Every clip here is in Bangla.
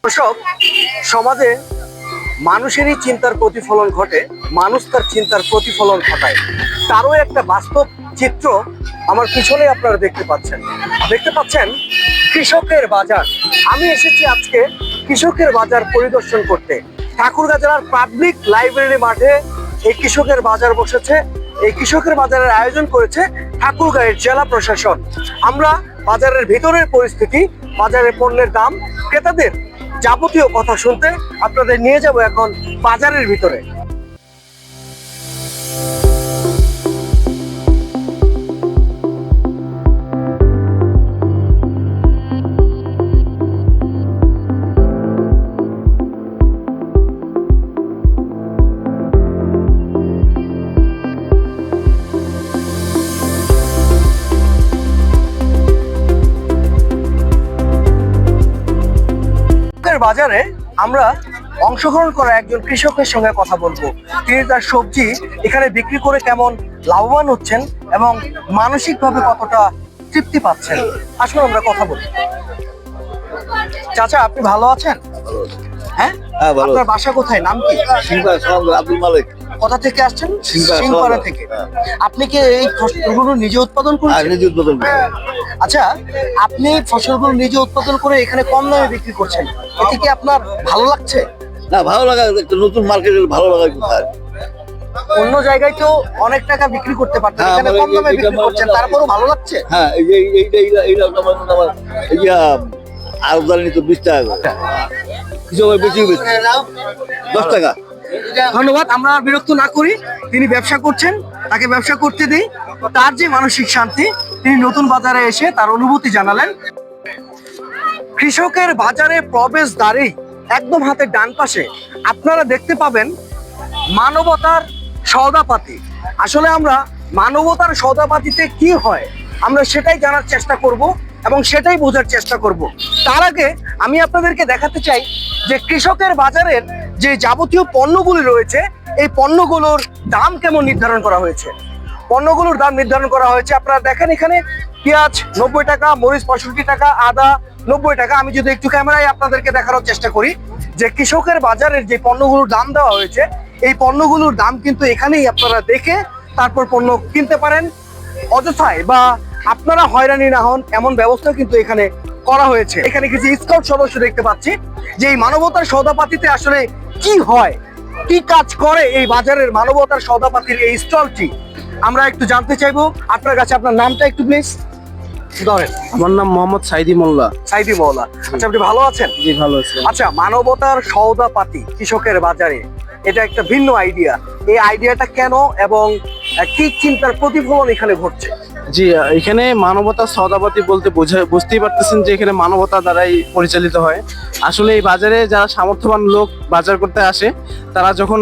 দর্শক, সমাজে মানুষেরই চিন্তার প্রতিফলন ঘটে, মানুষ তার চিন্তার প্রতিফলন ঘটায়। তারও একটা বাস্তব চিত্র আমার পিছনে আপনারা দেখতে পাচ্ছেন কৃষকের বাজার। আমি এসেছি আজকে কৃষকের বাজার পরিদর্শন করতে। ঠাকুরগাঁ জেলার পাবলিক লাইব্রেরি মাঠে এই কৃষকের বাজার বসেছে। এই কৃষকের বাজারের আয়োজন করেছে ঠাকুরগাঁয়ের জেলা প্রশাসন। আমরা বাজারের ভিতরের পরিস্থিতি, বাজারের পণ্যের দাম, ক্রেতাদের যাবতীয় কথা শুনতে আপনাদের নিয়ে যাব এখন বাজারের ভিতরে। বাজারে আমরা অংশগ্রহণ করা একজন কৃষকের সঙ্গে কথা বলবো। তিনি তার সবজি এখানে বিক্রি করে কেমন লাভবান হচ্ছেন এবং মানসিকভাবে কতটা তৃপ্তি পাচ্ছেন, আসলে আমরা কথা বলি। চাচা, আপনি ভালো আছেন? হ্যাঁ, আপনার বাসা কোথায়, নাম কি? আব্দুল মালিক। কোথা থেকে আসছেন? সিংপাড়া থেকে। আপনি কি এই ফসলগুলো নিজে উৎপাদন করেন? নিজে উৎপাদন করি। আচ্ছা, আপনি ফসলগুলো নিজে উৎপাদন করে এখানে কম দামে বিক্রি করছেন, এতে কি আপনার ভালো লাগছে? না, ভালো লাগা, একটা নতুন মার্কেটে ভালো লাগায় কোথায়? অন্য জায়গায় তো অনেক টাকা বিক্রি করতে পারতেন, এখানে কম দামে বিক্রি করছেন, তারপরেও ভালো লাগছে? হ্যাঁ, আর জানি তো 20 টাকা করে, কিছু বেশি 10 টাকা। ধন্যবাদ, আমরা বিরক্ত না করি। তিনি ব্যবসা করছেন, তাকে ব্যবসা করতে দিই। তার যে মানসিক শান্তি, তিনি নতুন বাজারে এসে তার অনুভূতি জানালেন। কৃষকের বাজারে প্রবেশ দ্বারেই একদম হাতের ডান পাশে আপনারা দেখতে পাবেন মানবতার সওদাপাতি। আসলে আমরা মানবতার সওদাপাতিতে কি হয় আমরা সেটাই জানার চেষ্টা করব এবং সেটাই বোঝার চেষ্টা করব। তার আগে আমি আপনাদেরকে দেখাতে চাই যে কৃষকের বাজারের যে যাবতীয় পণ্যগুলি রয়েছে, এই পণ্যগুলোর দাম কেমন নির্ধারণ করা হয়েছে। পণ্যগুলোর দাম নির্ধারণ করা হয়েছে, আপনারা দেখেন এখানে পেঁয়াজ 90 টাকা, মরিচ 65 টাকা, আদা 90 টাকা। আমি যদি একটু ক্যামেরায় আপনাদেরকে দেখানোর চেষ্টা করি যে কৃষকের বাজারের যে পণ্যগুলোর দাম দেওয়া হয়েছে, এই পণ্যগুলোর দাম কিন্তু এখানেই আপনারা দেখে তারপর পণ্য কিনতে পারেন, অযথায় বা আপনারা হয়রানি না হন এমন ব্যবস্থা কিন্তু এখানে করা হয়েছে। এখানে কিছু স্কাউট সদস্য দেখতে পাচ্ছি যে এই মানবতার সওদাপাতিতে আসলে কি হয়, কি কাজ করে এই বাজারের মানবতার সওদাপাতির এই স্টলটি, আমরা একটু জানতে চাইবো আপনার কাছে। আপনার নামটা একটু প্লিজ ধরেন। আমার নাম মোহাম্মদ সাইদি মোল্লা। সাইদি মোল্লা, আচ্ছা, আপনি ভালো আছেন? জি, ভালো আছি। আচ্ছা, মানবতার সওদাপাতি কৃষকের বাজারে, এটা একটা ভিন্ন আইডিয়া। এই আইডিয়াটা কেন এবং কি চিন্তার প্রতিফলন এখানে ঘটছে? জি, এখানে মানবতার সওদাপাতি বলতে বুঝতেই পারতেছেন যে এখানে মানবতা দ্বারাই পরিচালিত হয়। আসলে এই বাজারে যারা সামর্থ্যবান লোক বাজার করতে আসে, তারা যখন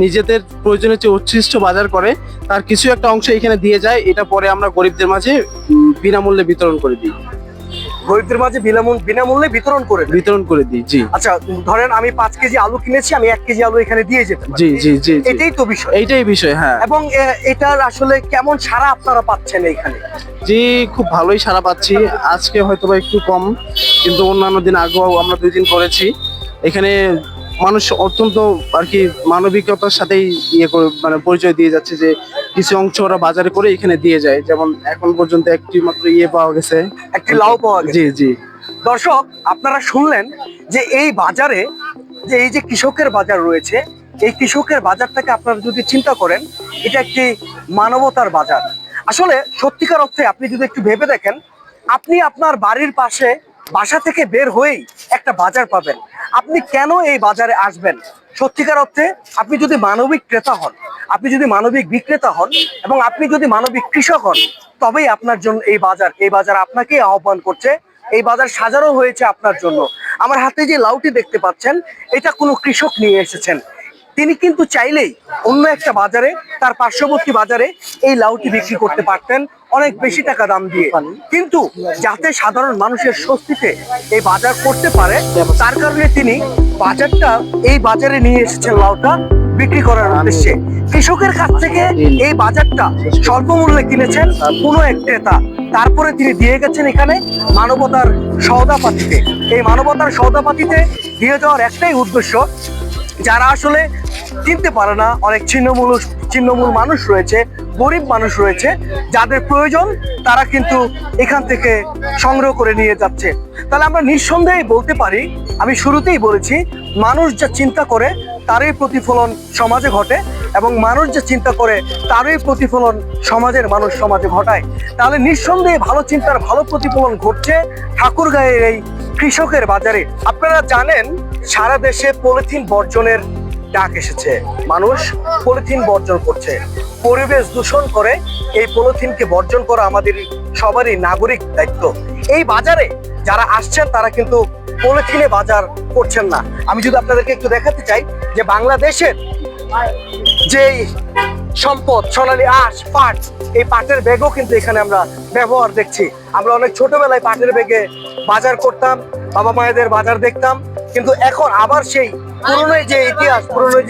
নিজেদের প্রয়োজনের চেয়ে উচ্ছিষ্ট বাজার করে, তার কিছু একটা অংশ এখানে দিয়ে যায়। এটা পরে আমরা গরিবদের মাঝে বিনামূল্যে বিতরণ করে দিই। গরিবদের মাঝে বিনামূল্যে বিতরণ করে দিই। জি। আচ্ছা, ধরেন আমি 5 কেজি আলু কিনেছি, আমি 1 কেজি আলু এখানে দিয়ে যেতে পারি। জি জি জি, এটাই তো বিষয়। এইটাই বিষয়, হ্যাঁ। এবং এটার আসলে কেমন সাড়া আপনারা পাচ্ছেন এখানে? জি, খুব ভালোই সাড়া পাচ্ছি। আজকে হয়তো বা একটু কম, কিন্তু অন্যান্য দিন আগেও আমরা 2 দিন করেছি। এখানে মানুষ অত্যন্ত আর কি মানবিকতার সাথেই মানে পরিচয় দিয়ে যাচ্ছে যে কিছু অংশ ওরা বাজারে করে এখানে দিয়ে যায়। যেমন এখন পর্যন্ত একটি মাত্র পাওয়া গেছে, একটি লাউ পাওয়া গেছে। জি জি। দর্শক, আপনারা শুনলেন যে এই বাজারে যে এই যে কৃষকের বাজার রয়েছে, এই কৃষকের বাজারটাকে আপনারা যদি চিন্তা করেন, এটা একটি মানবতার বাজার। আসলে সত্যিকার অর্থে আপনি যদি একটু ভেবে দেখেন, আপনি আপনার বাড়ির পাশে বাসা থেকে বের হয়েই একটা বাজার পাবেন। আপনি কেন এই বাজারে আসবেন? সত্যিকার অর্থে আপনি যদি মানবিক ক্রেতা হন, আপনি যদি মানবিক বিক্রেতা হন এবং আপনি যদি মানবিক কৃষক হন, তবেই আপনার জন্য এই বাজার আপনাকে আহ্বান করছে। এই বাজার সাজানো হয়েছে আপনার জন্য। আমার হাতে যে লাউটি দেখতে পাচ্ছেন, এটা কোনো কৃষক নিয়ে এসেছেন। তিনি কিন্তু চাইলেই অন্য একটা বাজারে, তার পার্শ্ববর্তী বাজারে এই লাউটি বিক্রি করতে পারতেন অনেক বেশি টাকা দাম দিয়ে, কিন্তু যাতে সাধারণ মানুষের স্বস্তিতে এই বাজার করতে পারে, তার কারণে তিনি এই বাজারে নিয়ে এসেছেন লাউটা বিক্রি করার উদ্দেশ্যে। কৃষকের কাছ থেকে এই বাজারটা স্বল্প মূল্যে কিনেছেন কোনো এক ক্রেতা, তারপরে তিনি দিয়ে গেছেন এখানে মানবতার সওদাপাতিতে। এই মানবতার সওদাপাতিতে দিয়ে যাওয়ার একটাই উদ্দেশ্য, যারা আসলে কিনতে পারে না, অনেক ছিন্নমূল মানুষ রয়েছে, গরিব মানুষ রয়েছে, যাদের প্রয়োজন তারা কিন্তু এখান থেকে সংগ্রহ করে নিয়ে যাচ্ছে। তাহলে আমরা নিঃসন্দেহে বলতে পারি, আমি শুরুতেই বলেছি, মানুষ যা চিন্তা করে তারই প্রতিফলন সমাজে ঘটে, এবং মানুষ যা চিন্তা করে তারই প্রতিফলন সমাজের মানুষ সমাজে ঘটায়। তাহলে নিঃসন্দেহে ভালো চিন্তার ভালো প্রতিফলন ঘটছে ঠাকুরগাঁয়ের এই কৃষকের বাজারে। আপনারা জানেন সারা দেশে পলিথিন বর্জনের ডাক এসেছে, মানুষ পলিথিন বর্জন করছে, পরিবেশ দূষণ করে। এই পলিথিনকে বর্জন করা আমাদের সবারই নাগরিক দায়িত্ব। এই বাজারে যারা আসছেন তারা কিন্তু পলিথিনে বাজার করছেন না। আমি যদি আপনাদেরকে একটু দেখাতে চাই যে বাংলাদেশের যেই সম্পদ সোনালী আঁশ, পাট, এই পাটের ব্যাগও কিন্তু এখানে আমরা ব্যবহার দেখছি। আমরা অনেক ছোটবেলায় পাটের ব্যাগে বাজার করতাম, বাবা মায়েদের বাজার দেখতাম, কিন্তু এখন আবার সেই পুরনো যে ইতিহাস, পুরনো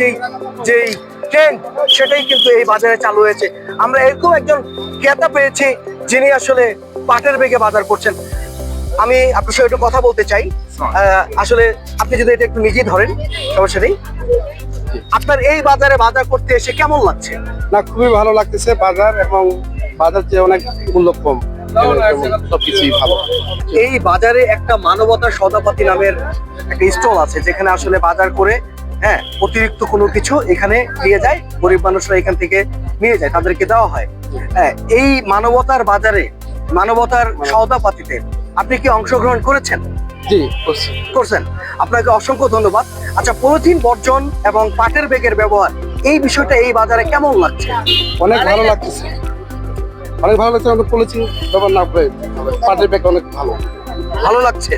যেই ট্রেন্ড, সেটাই কিন্তু এই বাজারে চালু হয়েছে। আমরা এরকম একজন ক্রেতা পেয়েছি যিনি আসলে পাটের ব্যাগে বাজার করছেন। আমি আপনার সাথে একটু কথা বলতে চাই। আসলে আপনি যদি এটা একটু নিজেই ধরেন, সমস্যা নেই। আপনার এই বাজারে বাজার করতে এসে কেমন লাগছে? না, খুবই ভালো লাগতেছে বাজার, এবং বাজার যে অনেক মূল্য কম, সবকিছুই ভালো। এই বাজারে একটা মানবতার সওদাপাতি নামের একটা স্টল আছে, যেখানে আসলে বাজার করে অতিরিক্ত কোনো কিছু এখানে দিয়ে যায়, গরিব মানুষরা এখান থেকে নিয়ে যায়, তাদেরকে দেওয়া হয়। এই মানবতার বাজারে, মানবতার সওদাপাতিতে আপনি কি অংশগ্রহণ করেছেন? জি, করছেন, আপনাকে অসংখ্য ধন্যবাদ। আচ্ছা, পলিথিন বর্জন এবং পাটের ব্যাগের ব্যবহার, এই বিষয়টা এই বাজারে কেমন লাগছে? অনেক ভালো লাগতেছে, অনেক ভালো লাগছে। আমাদের পলিথিন ব্যবহার না করে পাটের ব্যাগ অনেক ভালো ভালো লাগছে।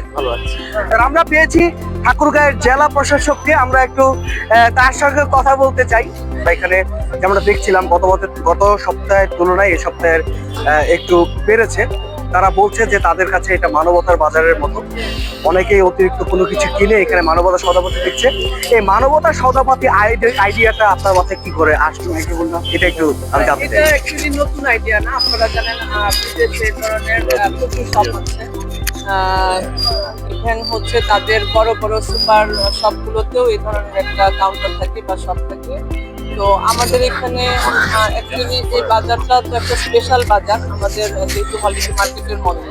আর আমরা পেয়েছি ঠাকুরগাঁয়ের জেলা প্রশাসককে, আমরা একটু তার সঙ্গে কথা বলতে চাই। এখানে যেমনটা দেখছিলাম গত সপ্তাহের তুলনায় এই সপ্তাহের একটু বেড়েছে। তারা বলছে যে তাদের কাছে এটা মানবতার বাজারের মতো, অনেকেই অতিরিক্ত কোনো কিছু কিনে এখানে মানবতার সওদাপাতি দেখছে। এই মানবতার সওদাপাতি আইডিয়াটা আপনার মাথায় কি করে আসলো, এটা একটু আমি জানতে চাই। এটা অ্যাকচুয়ালি নতুন আইডিয়া না, আপনারা জানেন বিদেশে এই ধরনের প্রচুর শপ আছে। এখানে হচ্ছে তাদের বড় বড় সুপার শপগুলোতেও এই ধরনের একটা কাউন্টার থাকে বা শপ থাকে। তো আমাদের এখানে অ্যাকচুয়ালি এই বাজারটা তো একটা স্পেশাল বাজার আমাদের, যেহেতু হলিডে মার্কেটের মতো।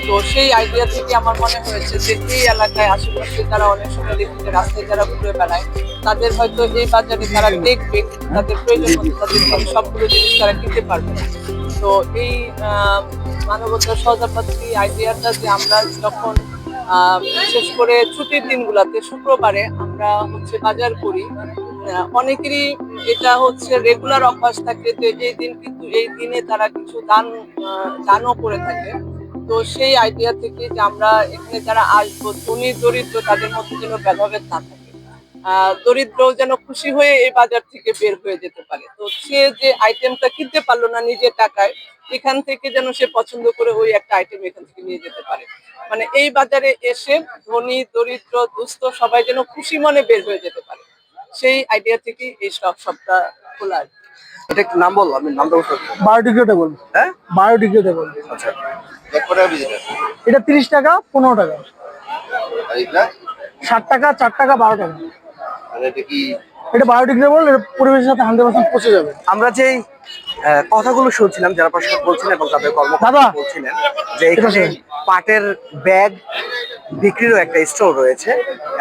তো সেই আইডিয়া থেকে আমার মনে হয়েছে যে এই এলাকায় আশেপাশে যারা অনেক সময় দেখতে রাস্তায় যারা ঘুরে বেড়ায়, তাদের হয়তো এই বাজারে তারা দেখবে, তাদের প্রয়োজন মতো তাদের সবগুলো জিনিস তারা কিনতে পারবে। তো এই মানবতার সওদাপাতি আইডিয়াটা যে আমরা যখন বিশেষ করে ছুটির দিনগুলোতে শুক্রবারে আমরা হচ্ছে বাজার করি, অনেকেরই এটা হচ্ছে রেগুলার অভ্যাস থাকে যে এই দিন কিন্তু এই দিনে তারা কিছু দানও করে থাকে। তো সেই আইডিয়া থেকে যে আমরা এখানে যারা আসবো, ধনী দরিদ্র তাদের মধ্যে যেন ভেদাভেদ না থাকে, দরিদ্র যেন খুশি হয়ে এই বাজার থেকে বের হয়ে যেতে পারে। তো সে যে আইটেমটা কিনতে পারলো না নিজের টাকায়, এখান থেকে যেন সে পছন্দ করে ওই একটা আইটেম এখান থেকে নিয়ে যেতে পারে। মানে এই বাজারে এসে ধনী দরিদ্র দুস্থ সবাই যেন খুশি মনে বের হয়ে যেতে পারে, সেই আইডিয়া থেকে এই শপটা খোলা। এটা নাম বললো, আমি নামটা বলতে বায়োডিগ্রেডেবল। হ্যাঁ, বায়োডিগ্রেডেবল। আচ্ছা, এটা 30 টাকা, 15 টাকা, 60 টাকা, 4 টাকা, 12 টাকা। এটা বায়োডিগ্রেডেবল, এটা পরিবেশের সাথে 100% পচে যাবে। আমরা যেই কথাগুলো শুনছিলাম, যারা প্রশাসক বলছিলেন এবং তাদের কর্মকর্তা দাদা বলছিলেন যে এখানে পাটের ব্যাগ বিক্রিরও একটা স্টোর রয়েছে,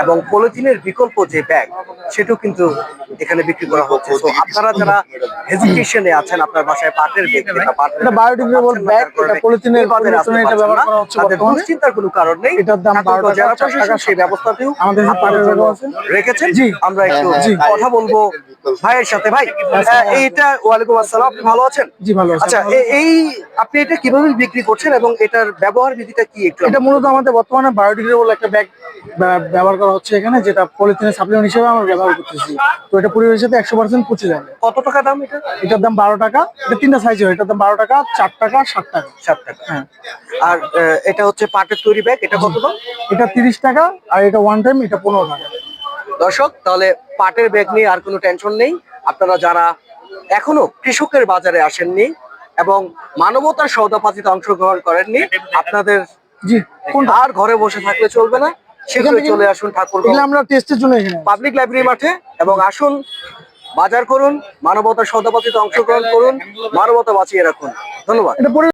এবং পলিথিনের বিকল্প যে ব্যাগ সেটাও কিন্তু এখানে বিক্রি করা হচ্ছে। তো আপনারা যারা হেজিটেশনে আছেন, আপনার বাসায় পাটের ব্যাগ কিংবা পাটের এটা বায়োডিগ্রেডেবল ব্যাগ, এটা পলিথিনের পরিবর্তনে এটা ব্যবহার করা হচ্ছে তাদের বর্তমানে। দুশ্চিন্তার কোনো কারণ নেই। এটার দাম 12 টাকা, যারা 4 টাকা, সেই ব্যবস্থাতেও আমাদের কাছে পাটের ব্যাগও আছে। রেখেছেন। জি। আমরা একটু জি। কথা বলবো ভাইয়ের সাথে। ভাই, এইটা, ওয়ালাইকুম আসসালাম, আপনি ভালো আছেন? জি, ভালো আছি। আচ্ছা, এই আপনি এটা কিভাবে বিক্রি করছেন এবং এটার ব্যবহার বিধিটা কি একটু? এটা মূলত আমাদের বর্তমানে বায়োডিগ্রেডেবল একটা ব্যাগ ব্যবহার করা হচ্ছে এখানে, যেটা পলিথিনের সাপ্লিমেন্ট হিসেবে আমরা ব্যবহার করতেছি। তো এটা পরিবেশের সাথে 100% পচে যাবে। কত টাকা দাম এটা? এটার দাম 12 টাকা। এটা 3টা সাইজ হয়, এটার দাম 12 টাকা, 4 টাকা, 7 টাকা। 7 টাকা। হ্যাঁ। আর এটা হচ্ছে পাটের তৈরি ব্যাগ, এটা কত দাম? এটা 30 টাকা, আর এটা ওয়ান টাইম, এটা 15 টাকা। দর্শক, তাহলে পাটের ব্যাগ নিয়ে আর কোনো টেনশন নেই। আপনারা যারা এখনো কৃষকের বাজারে আসেননি এবং মানবতার সওদাপাতিতে অংশগ্রহণ করেননি, আপনাদের জি কোনটা আর ঘরে বসে থাকলে চলবে না, সেখানে চলে আসুন ঠাকুরগাঁও এগুলো আমরা টেস্টের জন্য এখানে পাবলিক লাইব্রেরি মাঠে এবং আসুন বাজার করুন, মানবতার সওদাপাতিতে অংশগ্রহণ করুন, মানবতা বাঁচিয়ে রাখুন। ধন্যবাদ। এটা